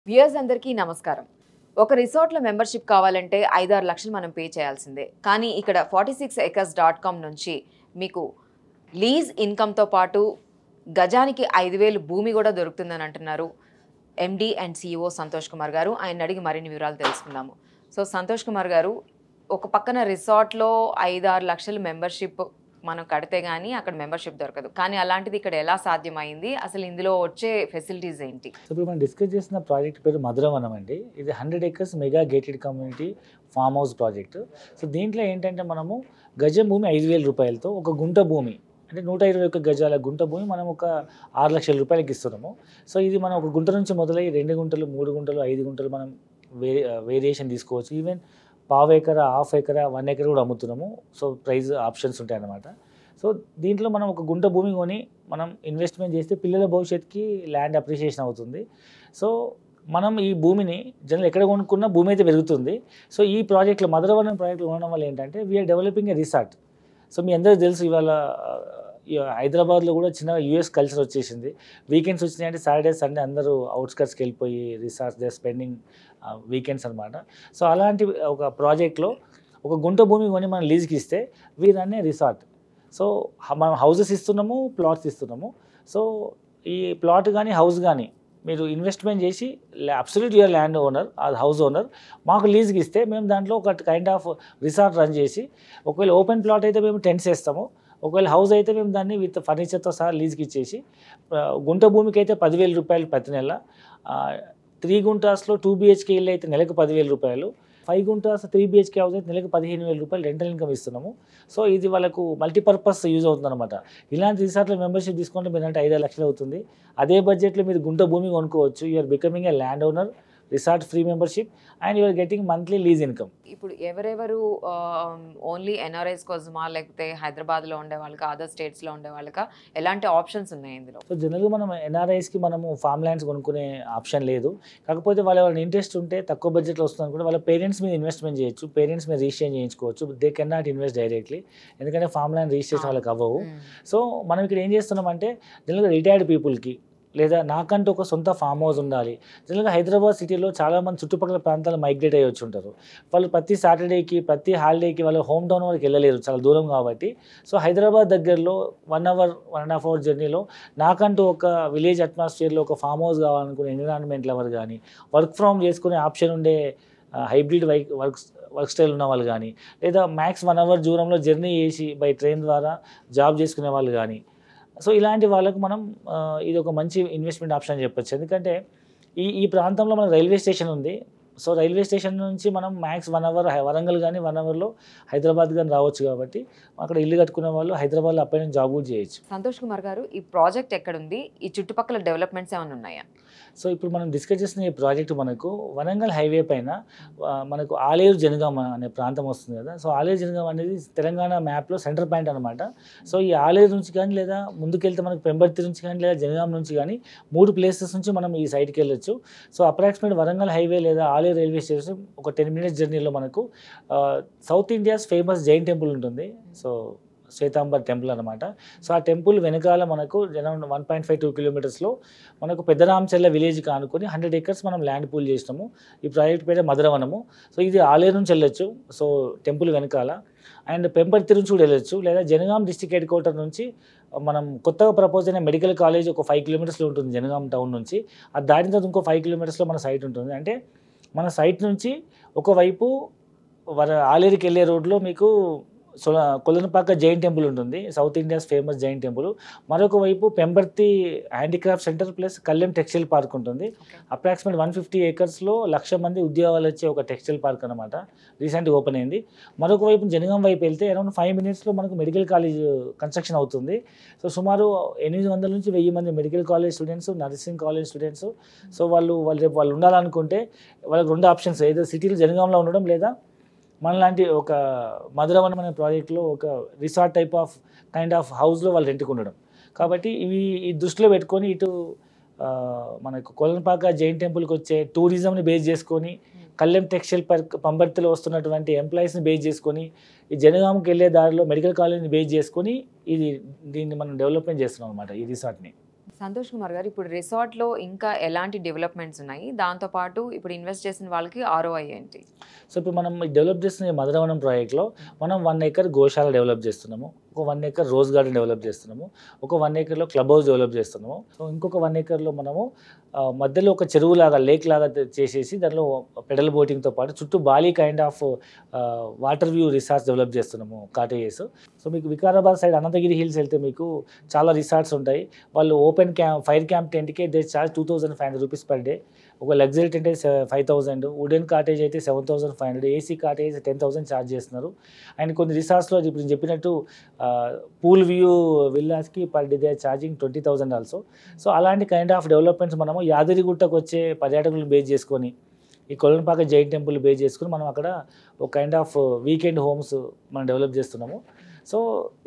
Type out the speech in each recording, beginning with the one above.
Viewers అందరికీ నమస్కారం. ఒక రిసార్ట్‌లో మెంబర్‌షిప్ కావాలంటే 5-6 లక్షలు మనం పే చేయాల్సిందే. కానీ ఇక్కడ 46acres.com నుంచి మీకు లీజ్ ఇన్‌కమ్‌తో పాటు గజానికి 5,000 భూమి కూడా దొరుకుతుందని అంటున్నారు MD and CEO Santosh Kumar గారు. ఆయన్ని అడిగి మరిన్ని వివరాలు తెలుసుకుందాము. సో సంతోష్ కుమార్ గారు, ఒక పక్కన రిసార్ట్‌లో 5-6 లక్షలు మెంబర్‌షిప్ మనం కడితే గానీ అక్కడ మెంబర్‌షిప్ దొరకదు. కానీ అలాంటిది ఇక్కడ ఎలా సాధ్యమైంది? అసలు ఇందులో వచ్చే ఫెసిలిటీస్ ఏంటి? సో ఇప్పుడు మనం డిస్కస్ చేసిన ప్రాజెక్ట్ పేరు మధురవనం అండి. ఇది 100 acres mega gated community farm house project. So దీంట్లో ఏంటంటే మనము గజం భూమి 5,000 రూపాయలతో ఒక గుంట భూమి అంటే 121 గజాల గుంట భూమి మనం ఒక 6 లక్షల రూపాయలకి ఇస్తున్నాము. సో ఇది మనం ఒక గుంట నుంచి మొదలై 2 గుంటలు, 3 గుంటలు, 5 గుంటలు మనం వేరియేషన్ తీసుకోవచ్చు. ఈవెన్ పావు ఎకరా, హాఫ్ ఎకరా, 1 ఎకర్ కూడా అమ్ముతున్నాము. సో ప్రైస్ ఆప్షన్స్ ఉంటాయి అన్నమాట. సో దీంట్లో మనం ఒక గుంట భూమి కొని మనం ఇన్వెస్ట్మెంట్ చేస్తే పిల్లల భవిష్యత్తుకి ల్యాండ్ అప్రిషియేషన్ అవుతుంది. సో మనం ఈ భూమిని జనరల్ ఎక్కడ కొనుక్కున్నా భూమి అయితే పెరుగుతుంది. సో ఈ ప్రాజెక్ట్లో మధురవనం ప్రాజెక్ట్లో ఉండడం వల్ల ఏంటంటే we're developing a resort. So మీ అందరికీ తెలుసు ఇవాళ హైదరాబాద్లో కూడా చిన్న యూఎస్ కల్చర్ వచ్చేసింది. వీకెండ్స్ వచ్చినాయంటే సాటర్డే సండే అందరూ అవుట్స్కట్స్కి వెళ్ళిపోయి రిసార్ట్స్ దే స్పెండింగ్ వీకెండ్స్ అనమాట. సో అలాంటి ఒక ప్రాజెక్ట్లో ఒక గుంట భూమి కొని మనం లీజ్కి ఇస్తే వీరన్నే రిసార్ట్. సో మనం హౌసెస్ ఇస్తున్నాము, ప్లాట్స్ ఇస్తున్నాము. సో ఈ ప్లాట్ కానీ హౌస్ కానీ మీరు ఇన్వెస్ట్మెంట్ చేసి అబ్సల్యూట్ యూఆర్ ల్యాండ్ ఓనర్, అది హౌస్ ఓనర్, మాకు లీజ్కి ఇస్తే మేము దాంట్లో ఒక కైండ్ ఆఫ్ రిసార్ట్ రన్ చేసి, ఒకవేళ ఓపెన్ ప్లాట్ అయితే మేము టెంట్స్ వేస్తాము, ఒకవేళ హౌస్ అయితే మేము దాన్ని విత్ ఫర్నిచర్తో సహా లీజ్కి ఇచ్చేసి గుంట భూమికి అయితే 10,000 రూపాయలు ప్రతి నెల, 3 గుంటాస్లో 2 BHK ఇల్లు అయితే నెలకు 10,000 రూపాయలు, 5 గుంటాస్ 3 BHK హౌస్ అయితే నెలకు 15,000 రూపాయలు రెంటల్ ఇన్కమ్ ఇస్తున్నాము. సో ఇది వాళ్ళకు మల్టీపర్పస్ యూజ్ అవుతుంది అనమాట. ఇలాంటి రిసార్ట్లో మెంబర్షిప్ తీసుకుంటే మీరు అంటే 5 లక్షలు అవుతుంది. అదే బడ్జెట్లో మీరు గుంట భూమి కొనుక్కోవచ్చు. You're becoming a land owner, resort free membership and you're getting monthly lease income. ఇప్పుడు ఎవరెవరు ఓన్లీ ఎన్ఆర్ఐస్ కోసమా, లేకపోతే హైదరాబాద్లో ఉండే వాళ్ళకా, అదర్ స్టేట్స్లో ఉండే వాళ్ళకా, ఎలాంటి ఆప్షన్స్ ఉన్నాయి ఇందులో? సో జనరల్గా మనం ఎన్ఆర్ఐస్కి మనము ఫామ్ ల్యాండ్స్ కొనుక్కునే ఆప్షన్ లేదు. కాకపోతే వాళ్ళ ఇంట్రెస్ట్ ఉంటే తక్కువ బడ్జెట్లో వస్తుంది అనుకుంటే వాళ్ళ పేరెంట్స్ మీద ఇన్వెస్ట్మెంట్ చేయొచ్చు, పేరెంట్స్ మీద రిజిస్ట్రేషన్ చేయించుకోవచ్చు. They can not invest directly, ఎందుకంటే ఫామ్ ల్యాండ్ రిజిస్ట్రేషన్ వాళ్ళకి అవ్వవు. సో మనం ఇక్కడ ఏం చేస్తున్నామంటే జనరల్గా రిటైర్డ్ పీపుల్కి లేదా నాకంటూ ఒక సొంత ఫామ్ హౌస్ ఉండాలి. జనరల్గా హైదరాబాద్ సిటీలో చాలామంది చుట్టుపక్కల ప్రాంతాలు మైగ్రేట్ అయ్యి వచ్చి ఉంటారు. వాళ్ళు ప్రతి సాటర్డేకి, ప్రతి హాలిడేకి వాళ్ళ హోమ్ టౌన్ వరకు వెళ్ళలేరు, చాలా దూరం కాబట్టి. సో హైదరాబాద్ దగ్గరలో 1 అవర్, 1.5 అవర్ జర్నీలో నాకంటూ ఒక విలేజ్ అట్మాస్ఫియర్లో ఒక ఫామ్ హౌస్ కావాలనుకునే ఎన్విరాన్మెంట్ లవర్ కానీ, వర్క్ ఫ్రమ్ చేసుకునే ఆప్షన్ ఉండే హైబ్రిడ్ వర్క్ స్టైల్ ఉన్న వాళ్ళు కానీ, లేదా మ్యాక్స్ 1 అవర్ దూరంలో జర్నీ చేసి బై ట్రైన్ ద్వారా జాబ్ చేసుకునే వాళ్ళు కానీ, సో ఇలాంటి వాళ్ళకు మనం ఇది ఒక మంచి ఇన్వెస్ట్మెంట్ ఆప్షన్ అని చెప్పొచ్చు. ఎందుకంటే ఈ ప్రాంతంలో మన రైల్వే స్టేషన్ ఉంది. సో రైల్వే స్టేషన్ నుంచి మనం మ్యాక్స్ 1 అవర్ వరంగల్ కానీ 1 అవర్లో హైదరాబాద్ కానీ రావచ్చు. కాబట్టి అక్కడ ఇల్లు కట్టుకునే వాళ్ళు హైదరాబాద్లో అప్పటి నుంచి జాబ్ కూడా చేయొచ్చు. సంతోష్ కుమార్ గారు, ఈ ప్రాజెక్ట్ ఎక్కడుంది? ఈ చుట్టుపక్కల డెవలప్మెంట్స్ ఏమైనా ఉన్నాయా? సో ఇప్పుడు మనం డిస్కస్ చేసిన ఈ ప్రాజెక్ట్ మనకు వరంగల్ హైవే పైన మనకు ఆలేరు జనగామ అనే ప్రాంతం వస్తుంది కదా. సో ఆలేరు జనగామ అనేది తెలంగాణ మ్యాప్లో సెంటర్ పాయింట్ అనమాట. సో ఈ ఆలేరు నుంచి కానీ లేదా ముందుకెళ్తే మనకు పెంబర్తి నుంచి కానీ లేదా జనగామ నుంచి కానీ 3 ప్లేసెస్ నుంచి మనం ఈ సైట్కి వెళ్ళొచ్చు. సో అప్రాక్సిమేట్ వరంగల్ హైవే లేదా ఆలేరు రైల్వే స్టేషన్ ఒక 10 minutes జర్నీలో మనకు south India's famous Jain temple ఉంటుంది. సో శ్వేతాంబర్ టెంపుల్ అనమాట. సో ఆ టెంపుల్ వెనకాల మనకు అరౌండ్ 1.52 కిలోమీటర్స్లో మనకు పెద్దరామచెల్ల విలేజ్ కానుకొని 100 acres మనం ల్యాండ్ పూల్ చేసినాము. ఈ ప్రాజెక్ట్ పేరు మధురవనము. సో ఇది ఆలేరు నుంచి వెళ్ళొచ్చు, సో టెంపుల్ వెనకాల, అండ్ పెంపర్తి నుంచి కూడా వెళ్ళొచ్చు, లేదా జనగాం డిస్ట్రిక్ట్ హెడ్ క్వార్టర్ నుంచి మనం కొత్తగా ప్రపోజ్ అయిన మెడికల్ కాలేజ్ ఒక 5 kilometers ఉంటుంది జనగాం టౌన్ నుంచి. అది దాటిన తర్వాత ఇంకో 5 kilometers మన సైట్ ఉంటుంది. అంటే మన సైట్ నుంచి ఒకవైపు ఆలేరుకి వెళ్ళే రోడ్లో మీకు కొలనుపాక జైన్ టెంపుల్ ఉంటుంది, south India's famous Jain temple. మరొక వైపు Pembarthi handicraft centre plus Kalyan textile park ఉంటుంది. అప్రాక్సిమేట్ 150 acresలో 1,00,000 మంది ఉద్యోగాలు వచ్చే ఒక టెక్స్టైల్ పార్క్ అనమాట, రీసెంట్గా ఓపెన్ అయింది. మరొక వైపు జనగాం వైపు వెళ్తే అరౌండ్ 5 minutesలో మనకు మెడికల్ కాలేజ్ కన్స్ట్రక్షన్ అవుతుంది. సో సుమారు 800 నుంచి 1000 మంది medical college students, nursing college students. So వాళ్ళు రేపు వాళ్ళు ఉండాలనుకుంటే వాళ్ళకి 2 ఆప్షన్స్, ఏదో సిటీలో జనగాంలో ఉండడం లేదా మనలాంటి ఒక మధురవనం అనే ప్రాజెక్ట్లో ఒక resort type of kind of హౌస్లో వాళ్ళు రెంట్కి ఉండడం. కాబట్టి ఈ దృష్టిలో పెట్టుకొని ఇటు మనకు కొలనుపాక జైన్ టెంపుల్కి వచ్చే టూరిజంని బేస్ చేసుకొని, కళ్యాణ్ టెక్స్టైల్ పార్క్ పంబర్తిలో వస్తున్నటువంటి ఎంప్లాయీస్ని బేస్ చేసుకొని, ఈ జనగాంకి వెళ్ళే దారిలో మెడికల్ కాలేజ్ని బేస్ చేసుకొని దీన్ని మనం డెవలప్మెంట్ చేస్తున్నాం అనమాట ఈ రిసార్ట్ని. సంతోష్ కుమార్ గారు, ఇప్పుడు రిసార్ట్లో ఇంకా ఎలాంటి డెవలప్మెంట్స్ ఉన్నాయి, దాంతోపాటు ఇప్పుడు ఇన్వెస్ట్ చేసిన వాళ్ళకి ROI ఏంటి? సో ఇప్పుడు మనం డెవలప్ చేస్తున్న ఈ మధురవనం ప్రాజెక్ట్లో మనం 1 ఎకర్ గోశాల డెవలప్ చేస్తున్నాము, ఒక 1 ఎకర్ రోజ్ గార్డెన్ డెవలప్ చేస్తున్నాము, ఒక 1 ఎకర్లో క్లబ్ హౌస్ డెవలప్ చేస్తున్నాము. సో ఇంకొక 1 ఎకర్లో మనము మధ్యలో ఒక చెరువులాగా లేక్ లాగా చేసేసి దాంట్లో పెడల్ బోటింగ్తో పాటు చుట్టూ బాలీ kind of water view resorts develop చేస్తున్నాము, కాటేజెస్. సో మీకు వికారాబాద్ సైడ్ అనంతగిరి హిల్స్ వెళ్తే మీకు చాలా రిసార్ట్స్ ఉంటాయి. వాళ్ళు ఓపెన్ ఫైర్ క్యాంప్ టెంట్కే they charge 2500 rupees per day. ఒక లగ్జరీ టెంట్ అయితే 5000, వుడెన్ కాటేజ్ అయితే 7500, ఏసీ కాటేజ్ 10,000 ఛార్జ్ చేస్తున్నారు. అండ్ కొన్ని రిసార్ట్స్లో ఇప్పుడు నేను చెప్పినట్టు పూల్ వ్యూ విల్లాస్కి per day they are charging 20,000 also. So అలాంటి కైండ్ ఆఫ్ డెవలప్మెంట్స్ మనము యాదగిరిగుట్టకు వచ్చే పర్యాటకులను బేస్ చేసుకొని, ఈ కొలనుపాక జైన్ టెంపుల్ బేస్ చేసుకుని మనం అక్కడ ఒక కైండ్ ఆఫ్ వీకెండ్ హోమ్స్ మనం డెవలప్ చేస్తున్నాము. సో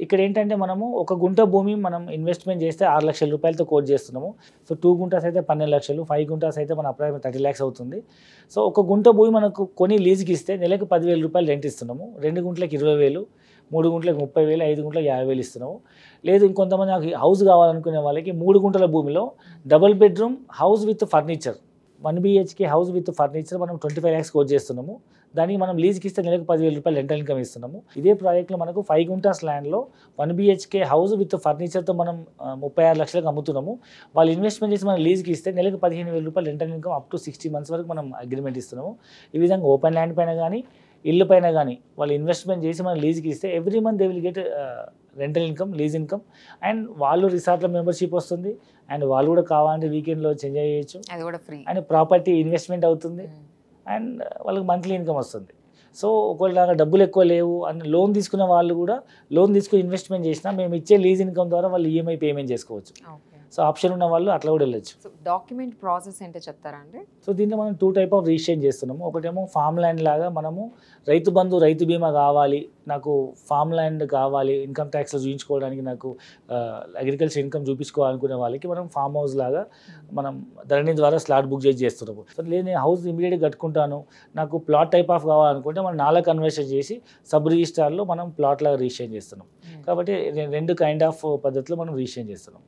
ఇక్కడ ఏంటంటే మనము ఒక గుంట భూమి మనం ఇన్వెస్ట్మెంట్ చేస్తే 6 లక్షల రూపాయలతో కోట్ చేస్తున్నాము. సో 2 గుంటాస్ అయితే 12 లక్షలు, 5 గుంటాస్ అయితే మన అప్రాక్సిమేట్ 30 lakhs అవుతుంది. సో ఒక గుంట భూమి మనకు కొని లీజ్కి ఇస్తే నెలకు 10,000 రూపాయలు రెంట్ ఇస్తున్నాము. 2 గుంటలకు 20,000, 3 గుంటలకు 30,000, 5 గుంటలకు 50,000 ఇస్తున్నాము. లేదు ఇంకొంతమంది నాకు హౌస్ కావాలనుకునే వాళ్ళకి 3 గుంటల భూమిలో double bedroom house with furniture, 1 BHK house with furniture మనం 25 lakhs కోట్ చేస్తున్నాము. దానికి మనం లీజ్కి ఇస్తే నెలకు 10,000 రూపాయలు రెంటల్ ఇన్కమ్ ఇస్తున్నాము. ఇదే ప్రాజెక్ట్లో మనకు 5 గుంటాస్ ల్యాండ్లో 1 BHK హౌస్ విత్ ఫర్నిచర్తో మనం 36 లక్షలకు అమ్ముతున్నాము. వాళ్ళు ఇన్వెస్ట్మెంట్ చేసి మనం లీజ్కి ఇస్తే నెలకు 15,000 రూపాయలు rental income up to 60 months వరకు మనం అగ్రిమెంట్ ఇస్తున్నాము. ఈ విధంగా ఓపెన్ ల్యాండ్ పైన కానీ ఇల్లు పైన కానీ వాళ్ళు ఇన్వెస్ట్మెంట్ చేసి మనం లీజ్కి ఇస్తే every month they will get rental income, lease income. And వాళ్ళు రిసార్ట్లో మెంబర్షిప్ వస్తుంది, అండ్ వాళ్ళు కూడా కావాలంటే వీకెండ్లో ఎంజాయ్ చేయొచ్చు, అది కూడా ఫ్రీ. అండ్ ప్రాపర్టీ ఇన్వెస్ట్మెంట్ అవుతుంది, అండ్ వాళ్ళకి మంత్లీ ఇన్కమ్ వస్తుంది. సో ఒకవేళ డబ్బులు ఎక్కువ లేవు అని లోన్ తీసుకున్న వాళ్ళు కూడా లోన్ తీసుకుని ఇన్వెస్ట్మెంట్ చేసినా మేము ఇచ్చే లీజ్ ఇన్కమ్ ద్వారా వాళ్ళు EMI పేమెంట్ చేసుకోవచ్చు. సో ఆప్షన్ ఉన్న వాళ్ళు అట్లా కూడా వెళ్ళొచ్చు. సో డాక్యుమెంట్ ప్రాసెస్ ఏంటో చెప్తారా అండి? సో దీంట్లో మనం 2 type ఆఫ్ రిజిస్ట్రేషన్ చేస్తున్నాము. ఒకటేమో ఫామ్ ల్యాండ్ లాగా మనము రైతు బంధు, రైతు బీమా కావాలి, నాకు ఫామ్ ల్యాండ్ కావాలి, ఇన్కమ్ ట్యాక్స్లో చూపించుకోవడానికి నాకు అగ్రికల్చర్ ఇన్కమ్ చూపించుకోవాలనుకునే వాళ్ళకి మనం ఫామ్ హౌస్ లాగా మనం ధరణి ద్వారా స్లాట్ బుక్ చేస్తున్నాము. సో లేదు నేను హౌస్ ఇమీడియట్గా కట్టుకుంటాను, నాకు ప్లాట్ టైప్ ఆఫ్ కావాలనుకుంటే మనం 4 కన్వర్షన్ చేసి సబ్ రిజిస్టార్లో మనం ప్లాట్ లాగా రిజిస్ట్రేషన్ చేస్తున్నాం. కాబట్టి 2 కైండ్ ఆఫ్ పద్ధతిలో మనం రిజిస్ట్రేషన్ చేస్తున్నాం.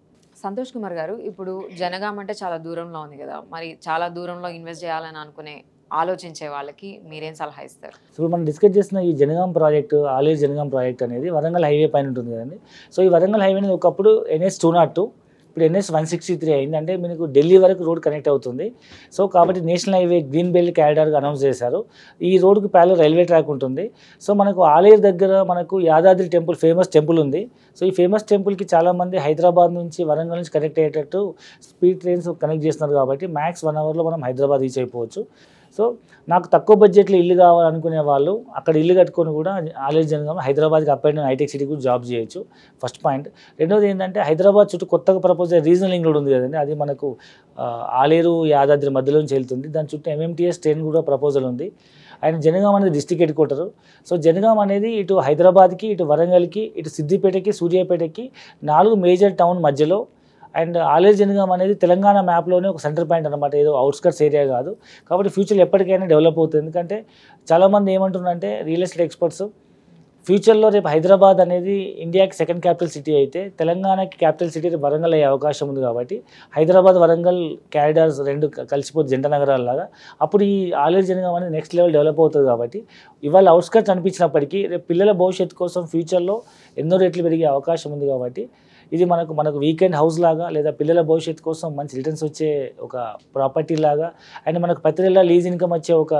సంతోష్ కుమార్ గారు, ఇప్పుడు జనగాం అంటే చాలా దూరంలో ఉంది కదా, మరి చాలా దూరంలో ఇన్వెస్ట్ చేయాలని అనుకునే ఆలోచించే వాళ్ళకి మీరేం సలహా ఇస్తారు? సో ఇప్పుడు మనం డిస్కస్ చేసిన ఈ జనగాం ప్రాజెక్టు, ఆలేరు జనగాం ప్రాజెక్ట్ అనేది వరంగల్ హైవే పైన ఉంటుంది కదండి. సో ఈ వరంగల్ హైవే అనేది ఒకప్పుడు NS 202, ఇప్పుడు NS 163 అయింది. అంటే మీకు ఢిల్లీ వరకు రోడ్ కనెక్ట్ అవుతుంది. సో కాబట్టి నేషనల్ హైవే గ్రీన్ బెల్ట్ కారిడార్గా అనౌన్స్ చేశారు. ఈ రోడ్డుకి ప్యారల్ రైల్వే ట్రాక్ ఉంటుంది. సో మనకు ఆలేరు దగ్గర మనకు యాదాద్రి టెంపుల్, ఫేమస్ టెంపుల్ ఉంది. సో ఈ ఫేమస్ టెంపుల్కి చాలామంది హైదరాబాద్ నుంచి, వరంగల్ నుంచి కనెక్ట్ అయ్యేటట్టు స్పీడ్ ట్రైన్స్ కనెక్ట్ చేస్తున్నారు. కాబట్టి మ్యాక్స్ 1 hourలో మనం హైదరాబాద్ రీచ్ అయిపోవచ్చు. సో నాకు తక్కువ బడ్జెట్లో ఇల్లు కావాలనుకునే వాళ్ళు అక్కడ ఇల్లు కట్టుకొని కూడా ఆలేరు జనగాం, హైదరాబాద్కి అప్ అండ్ డౌన్ హైటెక్ సిటీ కూడా జాబ్ చేయొచ్చు. First point. రెండోది ఏంటంటే హైదరాబాద్ చుట్టూ కొత్తగా ప్రపోజ్ రీజనల్ లింక్ రోడ్ ఉంది కదండి, అది మనకు ఆలేరు యాదాద్రి మధ్యలో నుంచి వెళ్తుంది. దాని చుట్టూ MMTS ట్రైన్ కూడా ప్రపోజల్ ఉంది. అండ్ జనగాం అనేది district head quarter. So Jangaon అనేది ఇటు హైదరాబాద్కి, ఇటు వరంగల్కి, ఇటు సిద్దిపేటకి, సూర్యాపేటకి 4 మేజర్ టౌన్ మధ్యలో. అండ్ ఆలేరు జనగాం అనేది తెలంగాణ మ్యాప్లోనే ఒక సెంటర్ పాయింట్ అనమాట, ఏదో అవుట్స్కట్స్ ఏరియా కాదు. కాబట్టి ఫ్యూచర్లో ఎప్పటికైనా డెవలప్ అవుతుంది. ఎందుకంటే చాలామంది ఏమంటున్నారంటే రియల్ ఎస్టేట్ ఎక్స్పర్ట్స్, ఫ్యూచర్లో రేపు హైదరాబాద్ అనేది ఇండియాకి 2nd క్యాపిటల్ సిటీ అయితే తెలంగాణకి క్యాపిటల్ సిటీ వరంగల్ అయ్యే అవకాశం ఉంది. కాబట్టి హైదరాబాద్, వరంగల్ క్యారిడార్స్ 2 కలిసిపోతే జంట నగరాలలాగా అప్పుడు ఈ ఆలేరు జనగాం అనేది నెక్స్ట్ లెవెల్ డెవలప్ అవుతుంది. కాబట్టి ఇవాళ అవుట్స్కట్స్ అనిపించినప్పటికీ రేపు పిల్లల భవిష్యత్తు కోసం ఫ్యూచర్లో ఎన్నో రెట్లు పెరిగే అవకాశం ఉంది. కాబట్టి ఇది మనకు వీకెండ్ హౌస్ లాగా, లేదా పిల్లల భవిష్యత్తు కోసం మంచి రిటర్న్స్ వచ్చే ఒక ప్రాపర్టీ లాగా, అండ్ మనకు ప్రతి నెల లీజ్ ఇన్కమ్ వచ్చే ఒక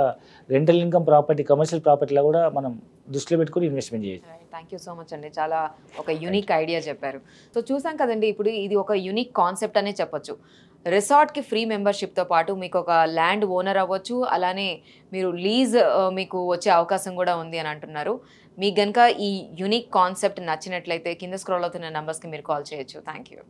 రెంటల్ ఇన్కమ్ ప్రాపర్టీ, కమర్షియల్ ప్రాపర్టీలా కూడా మనం దృష్టిలో పెట్టుకుని ఇన్వెస్ట్మెంట్ చేయొచ్చు. థ్యాంక్ యూ సో మచ్ అండి, చాలా ఒక యూనిక్ ఐడియా చెప్పారు. సో చూసాం కదండి, ఇప్పుడు ఇది ఒక యూనిక్ కాన్సెప్ట్ అనే చెప్పొచ్చు. రిసార్ట్కి ఫ్రీ మెంబర్షిప్తో పాటు మీకు ఒక ల్యాండ్ ఓనర్ అవ్వచ్చు, అలానే మీరు లీజ్ మీకు వచ్చే అవకాశం కూడా ఉంది అని అంటున్నారు. మీకు కనుక ఈ యూనిక్ కాన్సెప్ట్ నచ్చినట్లయితే కింద స్క్రోల్ అవుతున్న నెంబర్స్కి మీరు కాల్ చేయొచ్చు. Thank you.